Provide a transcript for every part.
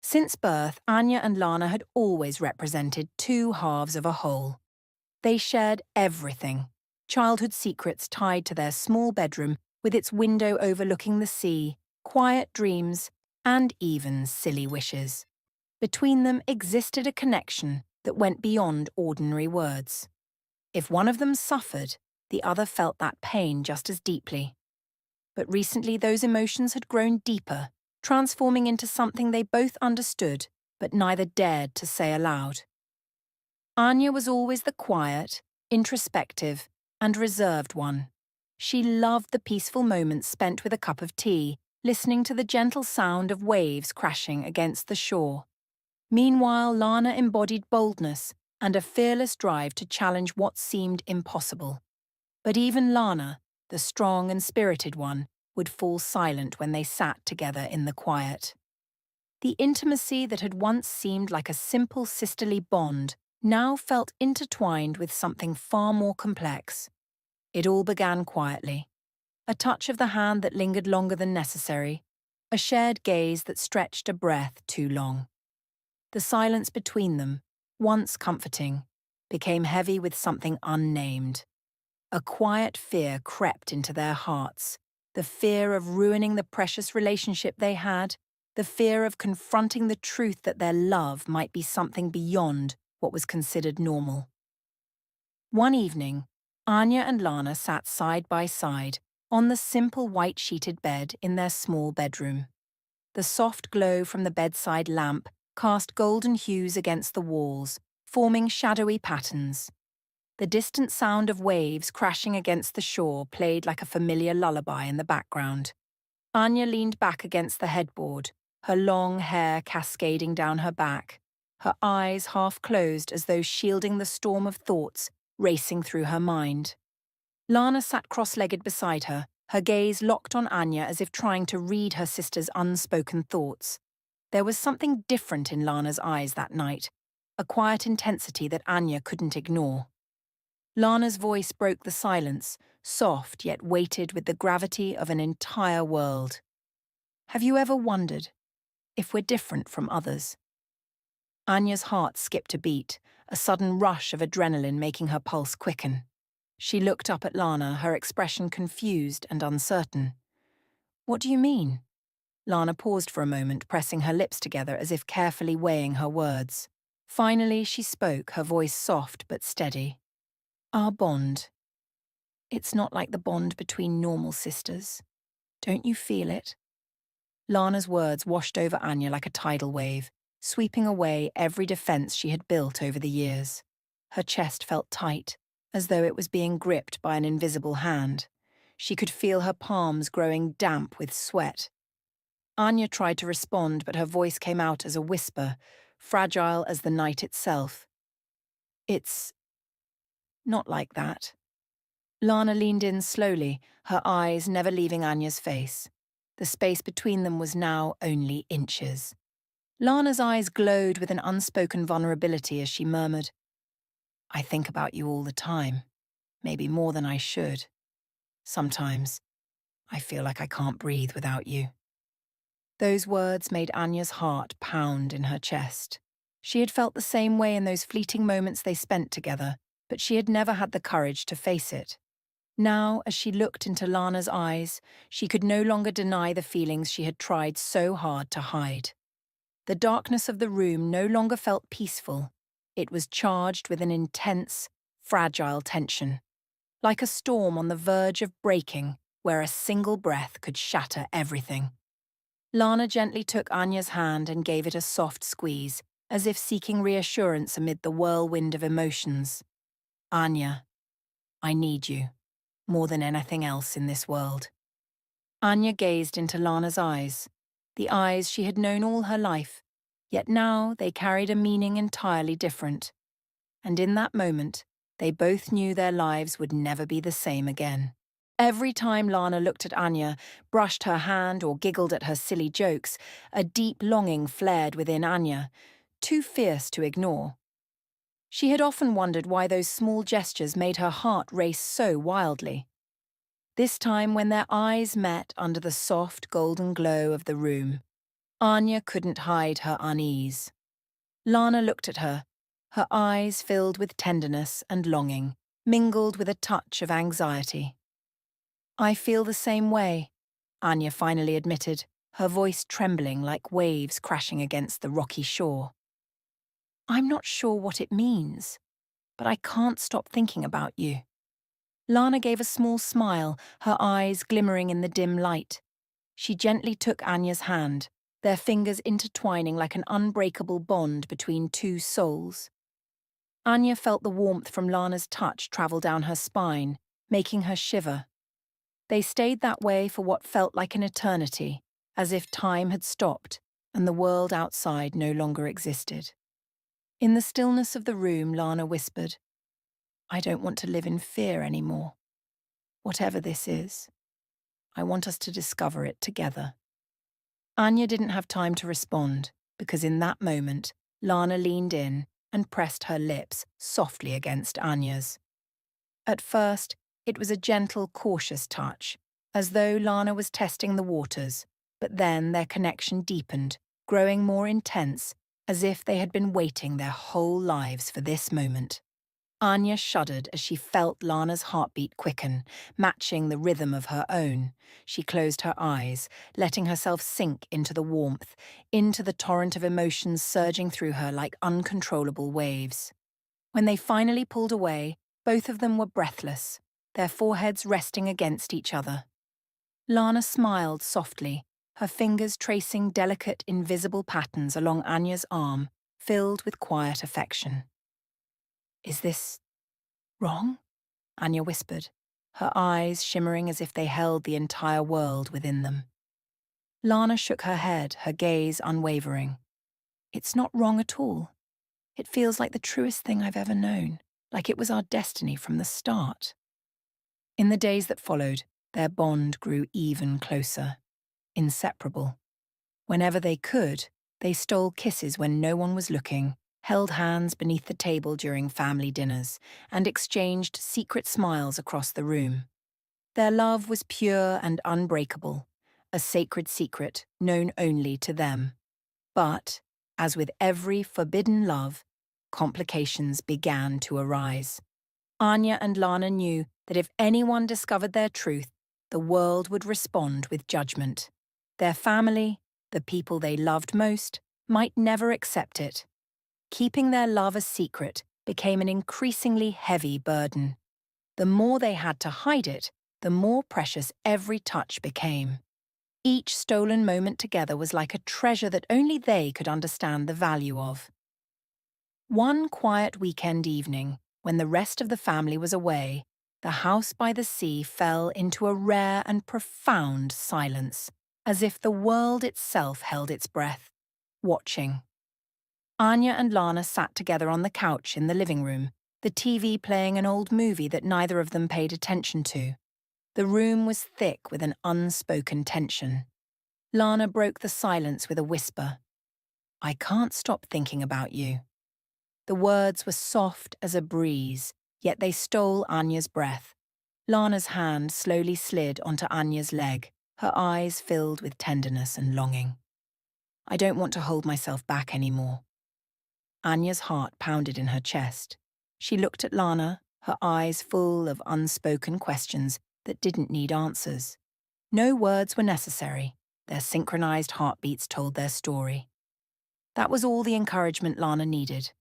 Since birth, Anya and Lana had always represented two halves of a whole. They shared everything, childhood secrets tied to their small bedroom with its window overlooking the sea, quiet dreams, and even silly wishes. Between them existed a connection that went beyond ordinary words. If one of them suffered, the other felt that pain just as deeply. But recently those emotions had grown deeper, transforming into something they both understood, but neither dared to say aloud. Anya was always the quiet, introspective, and reserved one. She loved the peaceful moments spent with a cup of tea, listening to the gentle sound of waves crashing against the shore. Meanwhile, Lana embodied boldness and a fearless drive to challenge what seemed impossible. But even Lana, the strong and spirited one, would fall silent when they sat together in the quiet. The intimacy that had once seemed like a simple sisterly bond now felt intertwined with something far more complex. It all began quietly. A touch of the hand that lingered longer than necessary, a shared gaze that stretched a breath too long. The silence between them, once comforting, became heavy with something unnamed. A quiet fear crept into their hearts, the fear of ruining the precious relationship they had, the fear of confronting the truth that their love might be something beyond what was considered normal. One evening, Anya and Lana sat side by side on the simple white-sheeted bed in their small bedroom. The soft glow from the bedside lamp cast golden hues against the walls, forming shadowy patterns. The distant sound of waves crashing against the shore played like a familiar lullaby in the background. Anya leaned back against the headboard, her long hair cascading down her back, her eyes half closed as though shielding the storm of thoughts racing through her mind. Lana sat cross-legged beside her gaze locked on Anya as if trying to read her sister's unspoken thoughts. There was something different in Lana's eyes that night, a quiet intensity that Anya couldn't ignore. Lana's voice broke the silence, soft yet weighted with the gravity of an entire world. Have you ever wondered if we're different from others? Anya's heart skipped a beat, a sudden rush of adrenaline making her pulse quicken. She looked up at Lana, her expression confused and uncertain. What do you mean? Lana paused for a moment, pressing her lips together as if carefully weighing her words. Finally, she spoke, her voice soft but steady. Our bond. It's not like the bond between normal sisters. Don't you feel it? Lana's words washed over Anya like a tidal wave, sweeping away every defense she had built over the years. Her chest felt tight, as though it was being gripped by an invisible hand. She could feel her palms growing damp with sweat. Anya tried to respond, but her voice came out as a whisper, fragile as the night itself. It's not like that. Lana leaned in slowly, her eyes never leaving Anya's face. The space between them was now only inches. Lana's eyes glowed with an unspoken vulnerability as she murmured, I think about you all the time, maybe more than I should. Sometimes, I feel like I can't breathe without you. Those words made Anya's heart pound in her chest. She had felt the same way in those fleeting moments they spent together, but she had never had the courage to face it. Now, as she looked into Lana's eyes, she could no longer deny the feelings she had tried so hard to hide. The darkness of the room no longer felt peaceful. It was charged with an intense, fragile tension, like a storm on the verge of breaking, where a single breath could shatter everything. Lana gently took Anya's hand and gave it a soft squeeze, as if seeking reassurance amid the whirlwind of emotions. Anya, I need you, more than anything else in this world. Anya gazed into Lana's eyes, the eyes she had known all her life, yet now they carried a meaning entirely different. And in that moment, they both knew their lives would never be the same again. Every time Lana looked at Anya, brushed her hand or giggled at her silly jokes, a deep longing flared within Anya, too fierce to ignore. She had often wondered why those small gestures made her heart race so wildly. This time, when their eyes met under the soft golden glow of the room, Anya couldn't hide her unease. Lana looked at her, her eyes filled with tenderness and longing, mingled with a touch of anxiety. I feel the same way, Anya finally admitted, her voice trembling like waves crashing against the rocky shore. I'm not sure what it means, but I can't stop thinking about you. Lana gave a small smile, her eyes glimmering in the dim light. She gently took Anya's hand, their fingers intertwining like an unbreakable bond between two souls. Anya felt the warmth from Lana's touch travel down her spine, making her shiver. They stayed that way for what felt like an eternity, as if time had stopped and the world outside no longer existed. In the stillness of the room, Lana whispered, I don't want to live in fear anymore. Whatever this is, I want us to discover it together. Anya didn't have time to respond, because in that moment, Lana leaned in and pressed her lips softly against Anya's. At first, it was a gentle, cautious touch, as though Lana was testing the waters, but then their connection deepened, growing more intense, as if they had been waiting their whole lives for this moment. Anya shuddered as she felt Lana's heartbeat quicken, matching the rhythm of her own. She closed her eyes, letting herself sink into the warmth, into the torrent of emotions surging through her like uncontrollable waves. When they finally pulled away, both of them were breathless, their foreheads resting against each other. Lana smiled softly, her fingers tracing delicate, invisible patterns along Anya's arm, filled with quiet affection. Is this wrong? Anya whispered, her eyes shimmering as if they held the entire world within them. Lana shook her head, her gaze unwavering. It's not wrong at all. It feels like the truest thing I've ever known, like it was our destiny from the start. In the days that followed, their bond grew even closer, inseparable. Whenever they could, they stole kisses when no one was looking, held hands beneath the table during family dinners, and exchanged secret smiles across the room. Their love was pure and unbreakable, a sacred secret known only to them. But, as with every forbidden love, complications began to arise. Anya and Lana knew that if anyone discovered their truth, the world would respond with judgment. Their family, the people they loved most, might never accept it. Keeping their love a secret became an increasingly heavy burden. The more they had to hide it, the more precious every touch became. Each stolen moment together was like a treasure that only they could understand the value of. One quiet weekend evening, when the rest of the family was away, the house by the sea fell into a rare and profound silence, as if the world itself held its breath, watching. Anya and Lana sat together on the couch in the living room, the TV playing an old movie that neither of them paid attention to. The room was thick with an unspoken tension. Lana broke the silence with a whisper. I can't stop thinking about you. The words were soft as a breeze, yet they stole Anya's breath. Lana's hand slowly slid onto Anya's leg, her eyes filled with tenderness and longing. I don't want to hold myself back anymore. Anya's heart pounded in her chest. She looked at Lana, her eyes full of unspoken questions that didn't need answers. No words were necessary. Their synchronized heartbeats told their story. That was all the encouragement Lana needed.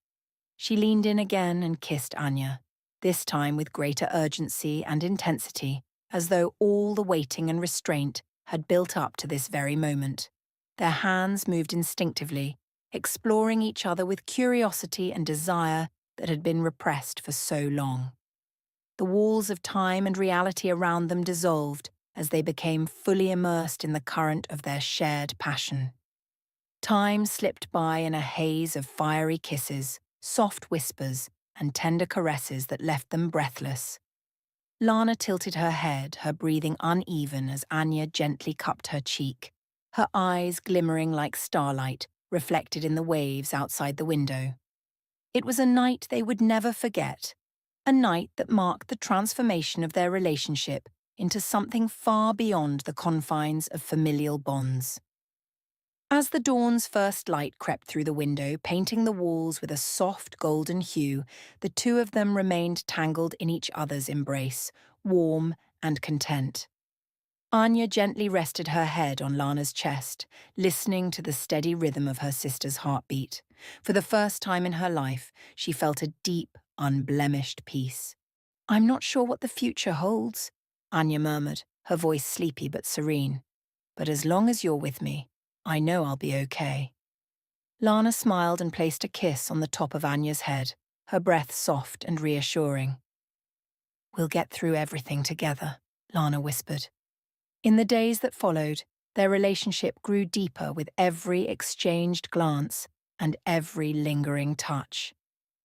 She leaned in again and kissed Anya, this time with greater urgency and intensity, as though all the waiting and restraint had built up to this very moment. Their hands moved instinctively, exploring each other with curiosity and desire that had been repressed for so long. The walls of time and reality around them dissolved as they became fully immersed in the current of their shared passion. Time slipped by in a haze of fiery kisses, soft whispers, and tender caresses that left them breathless. Lana tilted her head, her breathing uneven as Anya gently cupped her cheek, her eyes glimmering like starlight reflected in the waves outside the window. It was a night they would never forget, a night that marked the transformation of their relationship into something far beyond the confines of familial bonds. As the dawn's first light crept through the window, painting the walls with a soft golden hue, the two of them remained tangled in each other's embrace, warm and content. Anya gently rested her head on Lana's chest, listening to the steady rhythm of her sister's heartbeat. For the first time in her life, she felt a deep, unblemished peace. "I'm not sure what the future holds," Anya murmured, her voice sleepy but serene. "But as long as you're with me, I know I'll be okay." Lana smiled and placed a kiss on the top of Anya's head, her breath soft and reassuring. "We'll get through everything together," Lana whispered. In the days that followed, their relationship grew deeper with every exchanged glance and every lingering touch.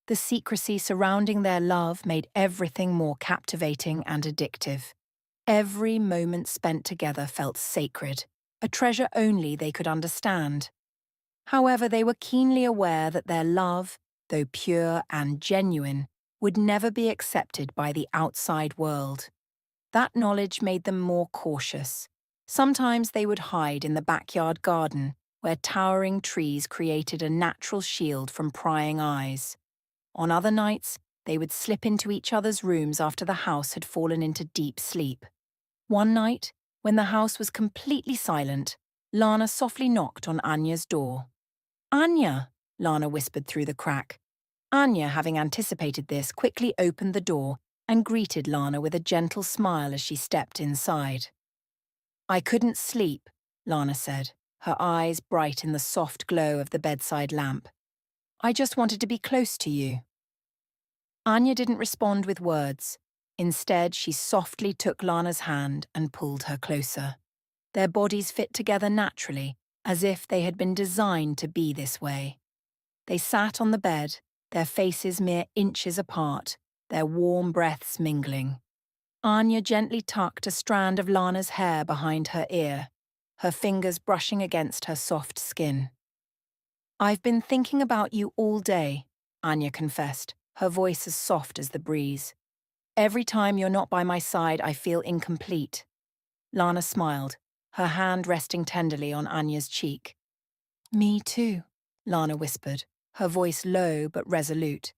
The secrecy surrounding their love made everything more captivating and addictive. Every moment spent together felt sacred, a treasure only they could understand. However, they were keenly aware that their love, though pure and genuine, would never be accepted by the outside world. That knowledge made them more cautious. Sometimes they would hide in the backyard garden, where towering trees created a natural shield from prying eyes. On other nights, they would slip into each other's rooms after the house had fallen into deep sleep. One night, when the house was completely silent, Lana softly knocked on Anya's door. "Anya," Lana whispered through the crack. Anya, having anticipated this, quickly opened the door and greeted Lana with a gentle smile as she stepped inside. "I couldn't sleep," Lana said, her eyes bright in the soft glow of the bedside lamp. "I just wanted to be close to you." Anya didn't respond with words. Instead, she softly took Lana's hand and pulled her closer. Their bodies fit together naturally, as if they had been designed to be this way. They sat on the bed, their faces mere inches apart, their warm breaths mingling. Anya gently tucked a strand of Lana's hair behind her ear, her fingers brushing against her soft skin. "I've been thinking about you all day," Anya confessed, her voice as soft as the breeze. "Every time you're not by my side, I feel incomplete." Lana smiled, her hand resting tenderly on Anya's cheek. "Me too," Lana whispered, her voice low but resolute.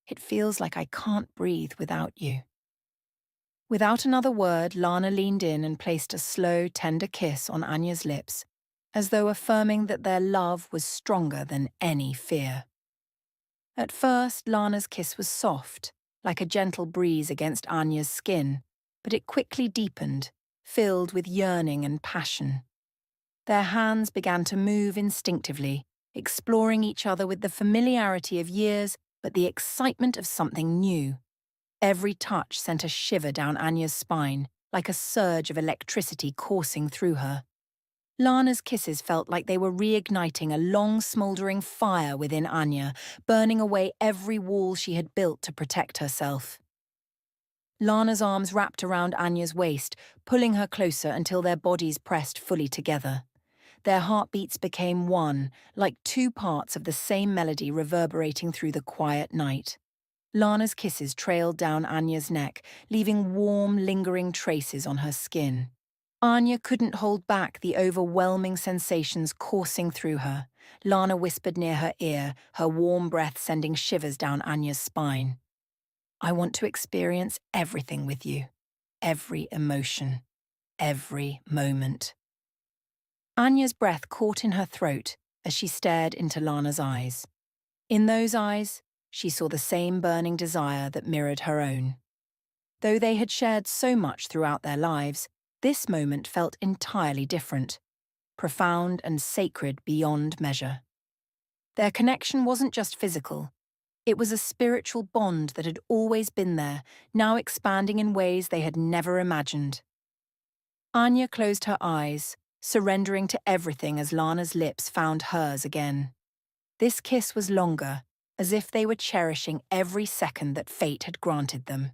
"It feels like I can't breathe without you." Without another word, Lana leaned in and placed a slow, tender kiss on Anya's lips, as though affirming that their love was stronger than any fear. At first, Lana's kiss was soft, like a gentle breeze against Anya's skin, but it quickly deepened, filled with yearning and passion. Their hands began to move instinctively, exploring each other with the familiarity of years but the excitement of something new. Every touch sent a shiver down Anya's spine, like a surge of electricity coursing through her. Lana's kisses felt like they were reigniting a long smouldering fire within Anya, burning away every wall she had built to protect herself. Lana's arms wrapped around Anya's waist, pulling her closer until their bodies pressed fully together. Their heartbeats became one, like two parts of the same melody reverberating through the quiet night. Lana's kisses trailed down Anya's neck, leaving warm, lingering traces on her skin. Anya couldn't hold back the overwhelming sensations coursing through her. Lana whispered near her ear, her warm breath sending shivers down Anya's spine. "I want to experience everything with you. Every emotion. Every moment." Anya's breath caught in her throat as she stared into Lana's eyes. In those eyes, she saw the same burning desire that mirrored her own. Though they had shared so much throughout their lives, this moment felt entirely different, profound and sacred beyond measure. Their connection wasn't just physical. It was a spiritual bond that had always been there, now expanding in ways they had never imagined. Anya closed her eyes, surrendering to everything as Lana's lips found hers again. This kiss was longer, as if they were cherishing every second that fate had granted them.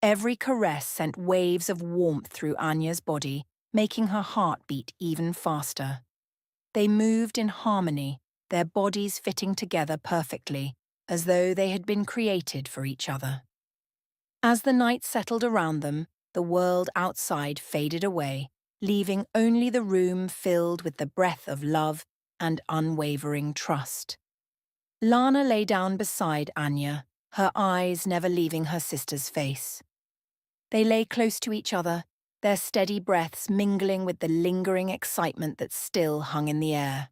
Every caress sent waves of warmth through Anya's body, making her heart beat even faster. They moved in harmony, their bodies fitting together perfectly, as though they had been created for each other. As the night settled around them, the world outside faded away, leaving only the room filled with the breath of love and unwavering trust. Lana lay down beside Anya, her eyes never leaving her sister's face. They lay close to each other, their steady breaths mingling with the lingering excitement that still hung in the air.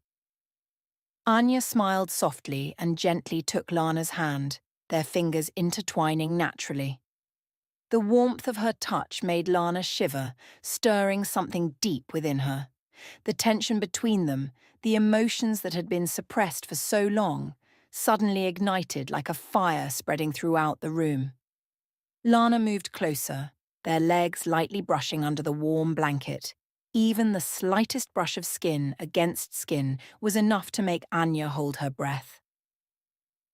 Anya smiled softly and gently took Lana's hand, their fingers intertwining naturally. The warmth of her touch made Lana shiver, stirring something deep within her. The tension between them, the emotions that had been suppressed for so long, suddenly ignited like a fire spreading throughout the room. Lana moved closer, their legs lightly brushing under the warm blanket. Even the slightest brush of skin against skin was enough to make Anya hold her breath.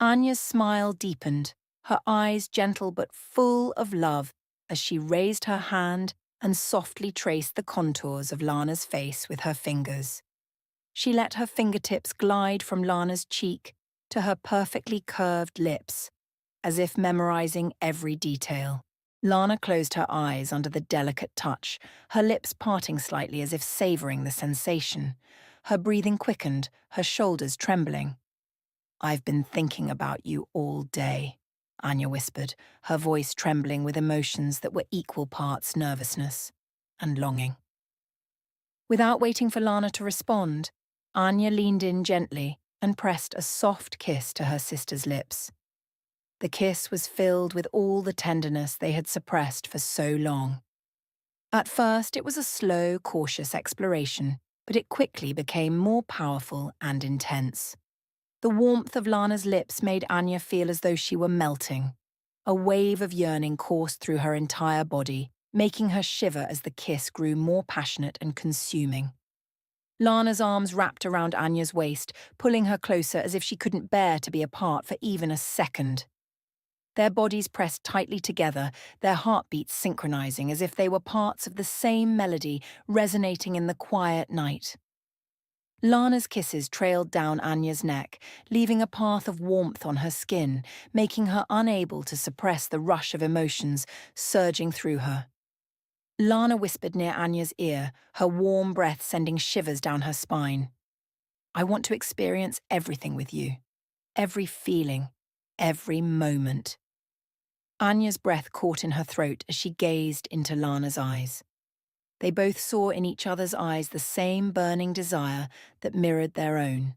Anya's smile deepened, her eyes gentle but full of love as she raised her hand and softly traced the contours of Lana's face with her fingers. She let her fingertips glide from Lana's cheek to her perfectly curved lips, as if memorizing every detail. Lana closed her eyes under the delicate touch, her lips parting slightly as if savoring the sensation. Her breathing quickened, her shoulders trembling. "I've been thinking about you all day," Anya whispered, her voice trembling with emotions that were equal parts nervousness and longing. Without waiting for Lana to respond, Anya leaned in gently and pressed a soft kiss to her sister's lips. The kiss was filled with all the tenderness they had suppressed for so long. At first, it was a slow, cautious exploration, but it quickly became more powerful and intense. The warmth of Lana's lips made Anya feel as though she were melting. A wave of yearning coursed through her entire body, making her shiver as the kiss grew more passionate and consuming. Lana's arms wrapped around Anya's waist, pulling her closer as if she couldn't bear to be apart for even a second. Their bodies pressed tightly together, their heartbeats synchronizing as if they were parts of the same melody resonating in the quiet night. Lana's kisses trailed down Anya's neck, leaving a path of warmth on her skin, making her unable to suppress the rush of emotions surging through her. Lana whispered near Anya's ear, her warm breath sending shivers down her spine. "I want to experience everything with you. Every feeling, every moment." Anya's breath caught in her throat as she gazed into Lana's eyes. They both saw in each other's eyes the same burning desire that mirrored their own.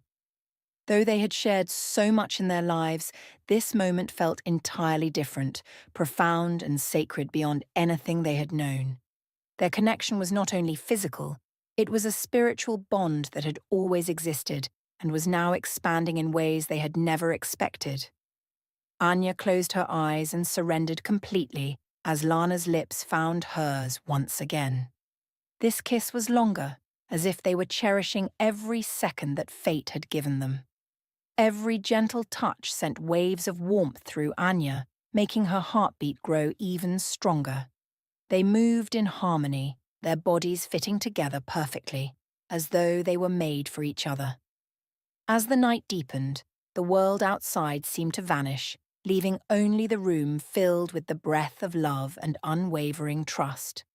Though they had shared so much in their lives, this moment felt entirely different, profound and sacred beyond anything they had known. Their connection was not only physical, it was a spiritual bond that had always existed and was now expanding in ways they had never expected. Anya closed her eyes and surrendered completely as Lana's lips found hers once again. This kiss was longer, as if they were cherishing every second that fate had given them. Every gentle touch sent waves of warmth through Anya, making her heartbeat grow even stronger. They moved in harmony, their bodies fitting together perfectly, as though they were made for each other. As the night deepened, the world outside seemed to vanish, leaving only the room filled with the breath of love and unwavering trust.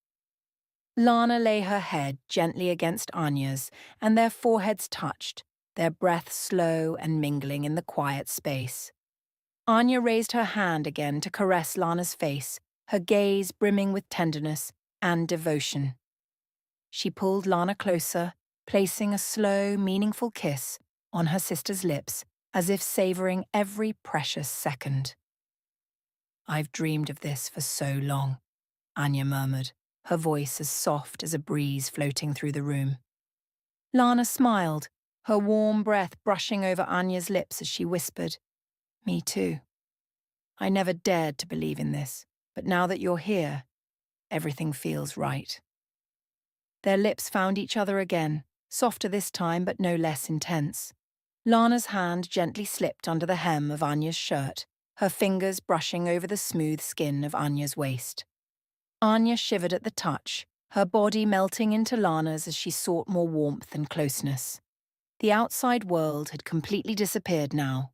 Lana lay her head gently against Anya's, and their foreheads touched, their breath slow and mingling in the quiet space. Anya raised her hand again to caress Lana's face, her gaze brimming with tenderness and devotion. She pulled Lana closer, placing a slow, meaningful kiss on her sister's lips, as if savoring every precious second. "I've dreamed of this for so long," Anya murmured, her voice as soft as a breeze floating through the room. Lana smiled, her warm breath brushing over Anya's lips as she whispered, "Me too. I never dared to believe in this, but now that you're here, everything feels right." Their lips found each other again, softer this time but no less intense. Lana's hand gently slipped under the hem of Anya's shirt, her fingers brushing over the smooth skin of Anya's waist. Anya shivered at the touch, her body melting into Lana's as she sought more warmth and closeness. The outside world had completely disappeared now.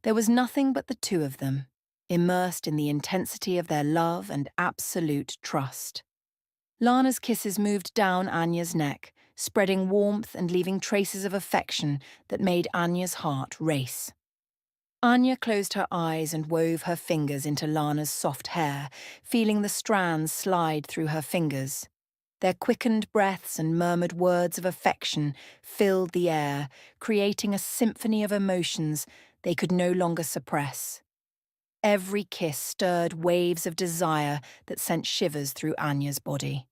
There was nothing but the two of them, immersed in the intensity of their love and absolute trust. Lana's kisses moved down Anya's neck, spreading warmth and leaving traces of affection that made Anya's heart race. Anya closed her eyes and wove her fingers into Lana's soft hair, feeling the strands slide through her fingers. Their quickened breaths and murmured words of affection filled the air, creating a symphony of emotions they could no longer suppress. Every kiss stirred waves of desire that sent shivers through Anya's body.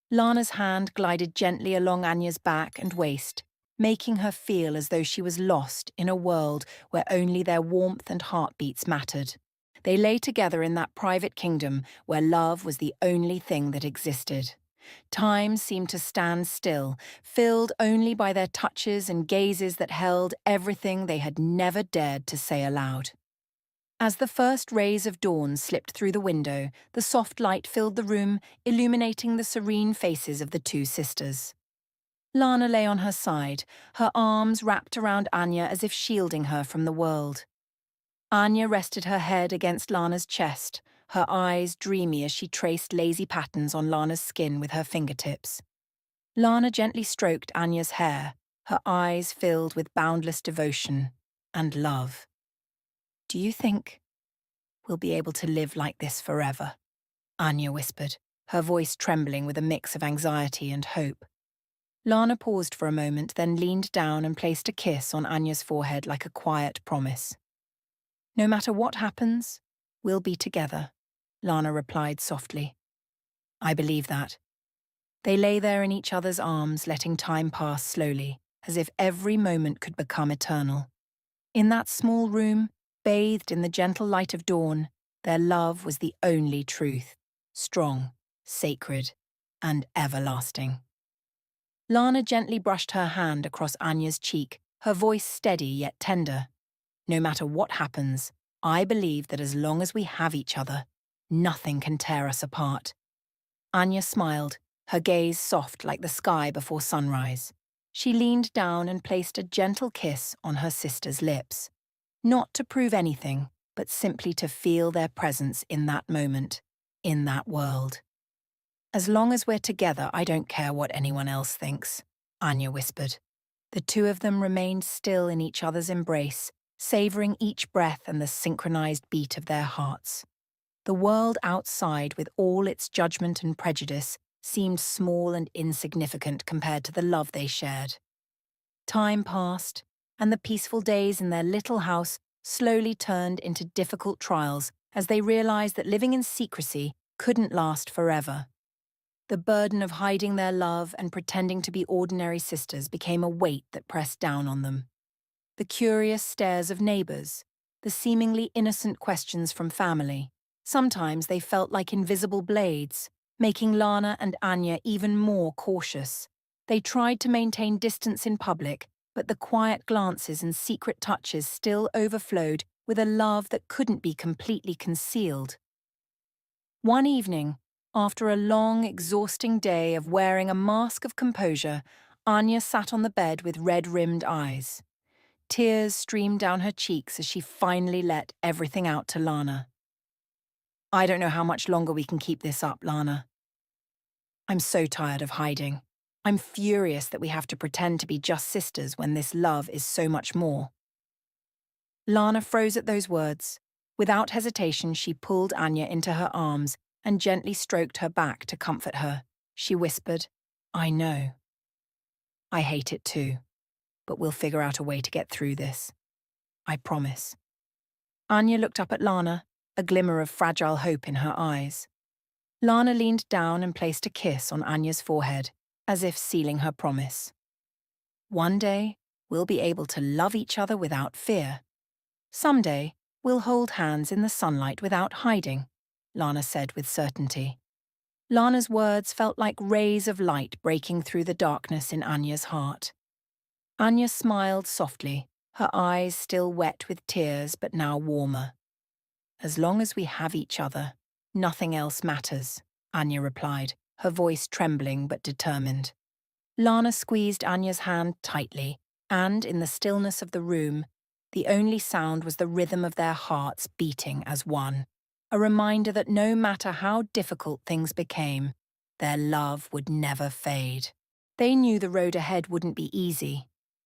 Lana's hand glided gently along Anya's back and waist, making her feel as though she was lost in a world where only their warmth and heartbeats mattered. They lay together in that private kingdom where love was the only thing that existed. Time seemed to stand still, filled only by their touches and gazes that held everything they had never dared to say aloud. As the first rays of dawn slipped through the window, the soft light filled the room, illuminating the serene faces of the two sisters. Lana lay on her side, her arms wrapped around Anya as if shielding her from the world. Anya rested her head against Lana's chest, her eyes dreamy as she traced lazy patterns on Lana's skin with her fingertips. Lana gently stroked Anya's hair, her eyes filled with boundless devotion and love. "Do you think we'll be able to live like this forever?" Anya whispered, her voice trembling with a mix of anxiety and hope. Lana paused for a moment, then leaned down and placed a kiss on Anya's forehead like a quiet promise. "No matter what happens, we'll be together," Lana replied softly. "I believe that." They lay there in each other's arms, letting time pass slowly, as if every moment could become eternal. In that small room, bathed in the gentle light of dawn, their love was the only truth, strong, sacred, and everlasting. Lana gently brushed her hand across Anya's cheek, her voice steady yet tender. "No matter what happens, I believe that as long as we have each other, nothing can tear us apart." Anya smiled, her gaze soft like the sky before sunrise. She leaned down and placed a gentle kiss on her sister's lips. Not to prove anything, but simply to feel their presence in that moment, in that world. "As long as we're together, I don't care what anyone else thinks," Anya whispered. The two of them remained still in each other's embrace, savoring each breath and the synchronized beat of their hearts. The world outside, with all its judgment and prejudice, seemed small and insignificant compared to the love they shared. Time passed, and the peaceful days in their little house slowly turned into difficult trials as they realized that living in secrecy couldn't last forever. The burden of hiding their love and pretending to be ordinary sisters became a weight that pressed down on them. The curious stares of neighbors, the seemingly innocent questions from family, sometimes they felt like invisible blades, making Lana and Anya even more cautious. They tried to maintain distance in public, but the quiet glances and secret touches still overflowed with a love that couldn't be completely concealed. One evening, after a long, exhausting day of wearing a mask of composure, Anya sat on the bed with red-rimmed eyes. Tears streamed down her cheeks as she finally let everything out to Lana. "I don't know how much longer we can keep this up, Lana. I'm so tired of hiding. I'm furious that we have to pretend to be just sisters when this love is so much more." Lana froze at those words. Without hesitation, she pulled Anya into her arms and gently stroked her back to comfort her. She whispered, "I know. I hate it too, but we'll figure out a way to get through this. I promise." Anya looked up at Lana, a glimmer of fragile hope in her eyes. Lana leaned down and placed a kiss on Anya's forehead, as if sealing her promise. "One day, we'll be able to love each other without fear. Someday, we'll hold hands in the sunlight without hiding," Lana said with certainty. Lana's words felt like rays of light breaking through the darkness in Anya's heart. Anya smiled softly, her eyes still wet with tears but now warmer. "As long as we have each other, nothing else matters," Anya replied, her voice trembling but determined. Lana squeezed Anya's hand tightly, and in the stillness of the room, the only sound was the rhythm of their hearts beating as one, a reminder that no matter how difficult things became, their love would never fade. They knew the road ahead wouldn't be easy.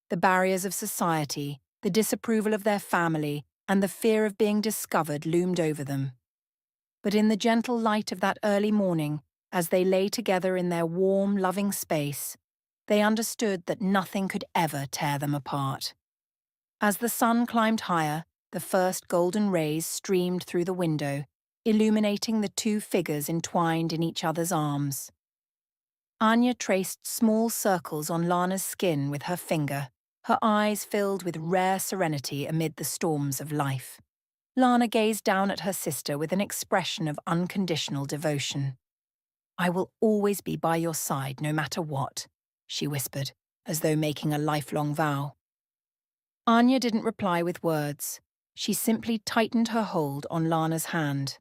The barriers of society, the disapproval of their family, and the fear of being discovered loomed over them. But in the gentle light of that early morning, as they lay together in their warm, loving space, they understood that nothing could ever tear them apart. As the sun climbed higher, the first golden rays streamed through the window, illuminating the two figures entwined in each other's arms. Anya traced small circles on Lana's skin with her finger, her eyes filled with rare serenity amid the storms of life. Lana gazed down at her sister with an expression of unconditional devotion. "I will always be by your side no matter what," she whispered, as though making a lifelong vow. Anya didn't reply with words. She simply tightened her hold on Lana's hand.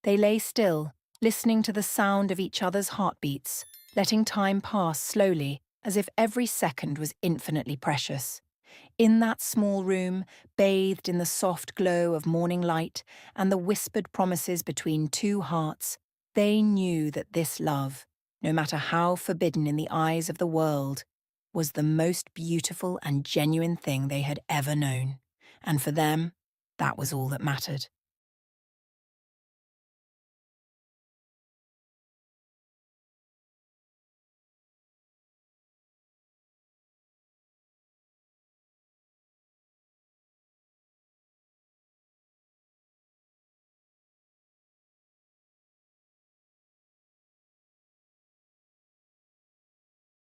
They lay still, listening to the sound of each other's heartbeats, letting time pass slowly, as if every second was infinitely precious. In that small room, bathed in the soft glow of morning light and the whispered promises between two hearts, they knew that this love, no matter how forbidden in the eyes of the world, was the most beautiful and genuine thing they had ever known. And for them, that was all that mattered.